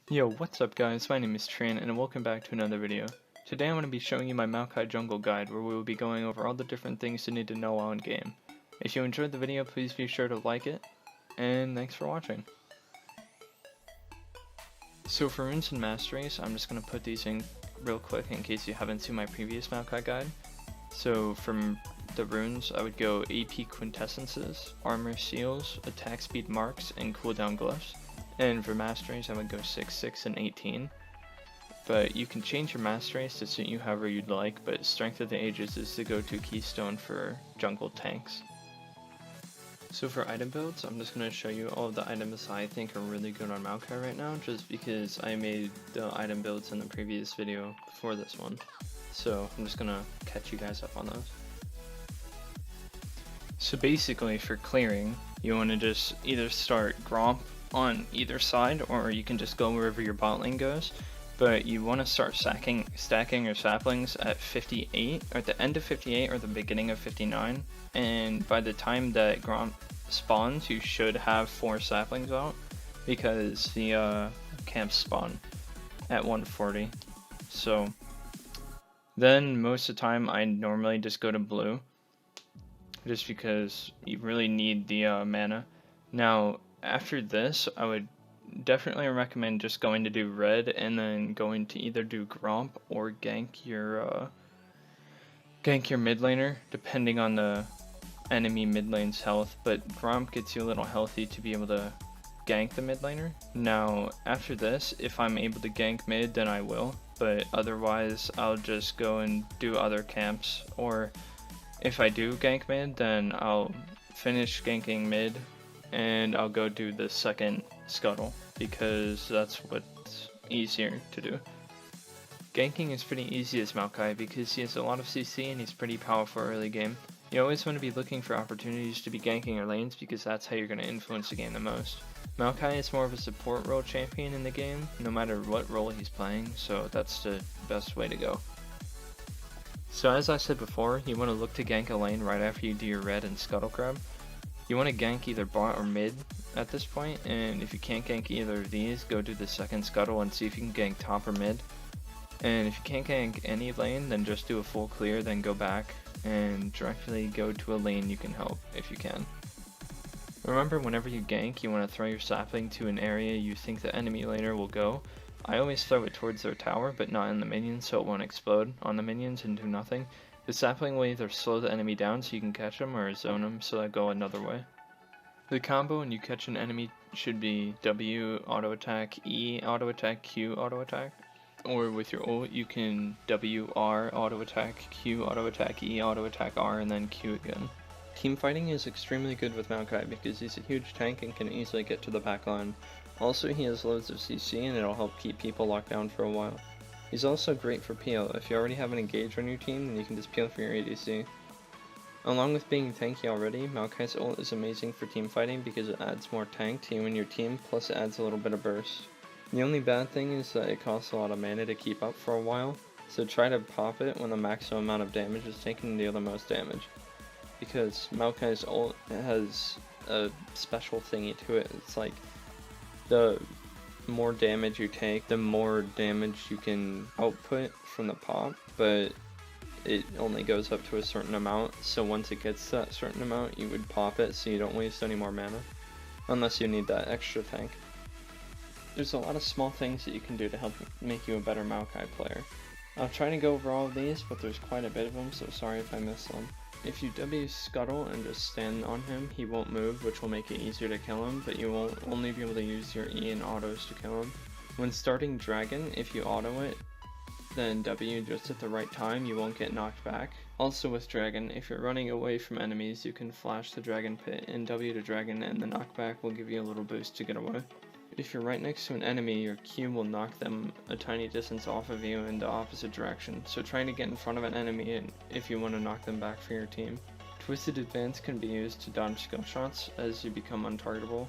Yo, what's up guys, my name is Tran and welcome back to another video. Today I'm going to be showing you my Maokai Jungle guide where we will be going over all the different things you need to know while in game. If you enjoyed the video, please be sure to like it, and thanks for watching. So for runes and masteries, I'm just going to put these in real quick in case you haven't seen my previous Maokai guide. So from the runes, I would go AP quintessences, armor seals, attack speed marks, and cooldown glyphs. And for masteries, I would go 6, 6, and 18. But you can change your masteries to suit you however you'd like, but Strength of the Ages is the go-to keystone for jungle tanks. So for item builds, I'm just going to show you all of the items I think are really good on Maokai right now, just because I made the item builds in the previous video before this one. So I'm just going to catch you guys up on those. So basically for clearing, you want to just either start Gromp on either side, or you can just go wherever your bot lane goes, but you want to start stacking your saplings at 58, or at the end of 58 or the beginning of 59, and by the time that Gromp spawns you should have 4 saplings out, because the camps spawn at 140. So then most of the time I normally just go to blue, just because you really need the mana. Now after this, I would definitely recommend just going to do red and then going to either do Gromp or gank your mid laner, depending on the enemy mid lane's health. But Gromp gets you a little healthy to be able to gank the mid laner. Now after this, if I'm able to gank mid, then I will, but otherwise I'll just go and do other camps, or if I do gank mid, then I'll finish ganking mid and I'll go do the second scuttle, because that's what's easier to do. Ganking is pretty easy as Maokai because he has a lot of CC and he's pretty powerful early game. You always want to be looking for opportunities to be ganking your lanes, because that's how you're going to influence the game the most. Maokai is more of a support role champion in the game, no matter what role he's playing, so that's the best way to go. So as I said before, you want to look to gank a lane right after you do your red and scuttle grab. You want to gank either bot or mid at this point, and if you can't gank either of these, go do the second scuttle and see if you can gank top or mid. And if you can't gank any lane, then just do a full clear, then go back and directly go to a lane you can help if you can. Remember, whenever you gank, you want to throw your sapling to an area you think the enemy laner will go. I always throw it towards their tower, but not in the minions, so it won't explode on the minions and do nothing. The sapling will either slow the enemy down so you can catch them, or zone them so they go another way. The combo when you catch an enemy should be W auto attack, E auto attack, Q auto attack. Or with your ult you can W R auto attack, Q auto attack, E auto attack R, and then Q again. Team fighting is extremely good with Maokai because he's a huge tank and can easily get to the back line. Also, he has loads of CC and it'll help keep people locked down for a while. He's also great for peel. If you already have an engage on your team, then you can just peel for your ADC. Along with being tanky already, Maokai's ult is amazing for team fighting because it adds more tank to you and your team, plus it adds a little bit of burst. The only bad thing is that it costs a lot of mana to keep up for a while, so try to pop it when the maximum amount of damage is taken and deal the most damage. Because Maokai's ult has a special thingy to it. It's like the more damage you take, the more damage you can output from the pop, but it only goes up to a certain amount, so once it gets to that certain amount, you would pop it so you don't waste any more mana, unless you need that extra tank. There's a lot of small things that you can do to help make you a better Maokai player. I'll try to go over all of these, but there's quite a bit of them, so sorry if I miss them. If you W scuttle and just stand on him, he won't move, which will make it easier to kill him, but you won't only be able to use your E and autos to kill him. When starting dragon, if you auto it, then W just at the right time, you won't get knocked back. Also with dragon, if you're running away from enemies, you can flash the dragon pit and W to dragon, and the knockback will give you a little boost to get away. If you're right next to an enemy, your Q will knock them a tiny distance off of you in the opposite direction, so try to get in front of an enemy if you want to knock them back for your team. Twisted Advance can be used to dodge skill shots as you become untargetable.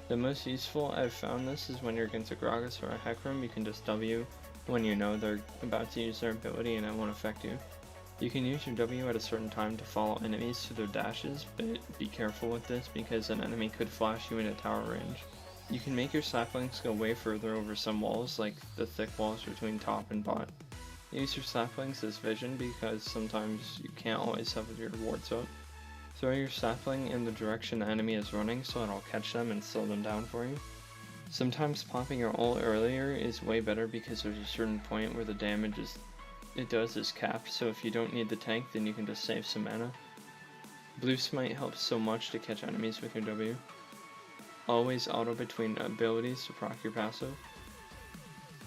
The most useful I've found this is when you're against a Gragas or a Hecarim, you can just W when you know they're about to use their ability and it won't affect you. You can use your W at a certain time to follow enemies to their dashes, but be careful with this because an enemy could flash you into tower range. You can make your saplings go way further over some walls, like the thick walls between top and bot. Use your saplings as vision because sometimes you can't always have your wards up. Throw your sapling in the direction the enemy is running so it'll catch them and slow them down for you. Sometimes popping your ult earlier is way better because there's a certain point where the damage it does is capped, so if you don't need the tank then you can just save some mana. Blue Smite helps so much to catch enemies with your W. Always auto between abilities to proc your passive.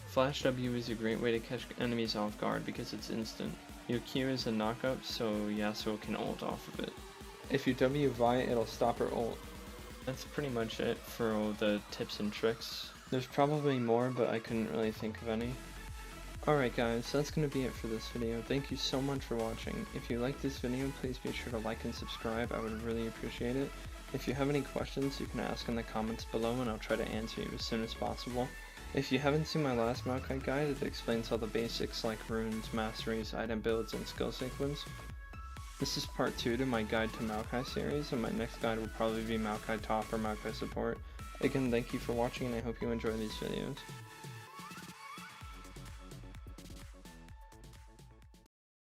Flash W is a great way to catch enemies off guard because it's instant. Your Q is a knockup, so Yasuo can ult off of it. If you W Vi, it'll stop her ult. That's pretty much it for all the tips and tricks. There's probably more, but I couldn't really think of any. Alright guys, that's going to be it for this video. Thank you so much for watching. If you liked this video, please be sure to like and subscribe. I would really appreciate it. If you have any questions, you can ask in the comments below and I'll try to answer you as soon as possible. If you haven't seen my last Maokai guide, it explains all the basics like runes, masteries, item builds, and skill sequence. This is part 2 to my guide to Maokai series, and my next guide will probably be Maokai top or Maokai support. Again, thank you for watching and I hope you enjoy these videos.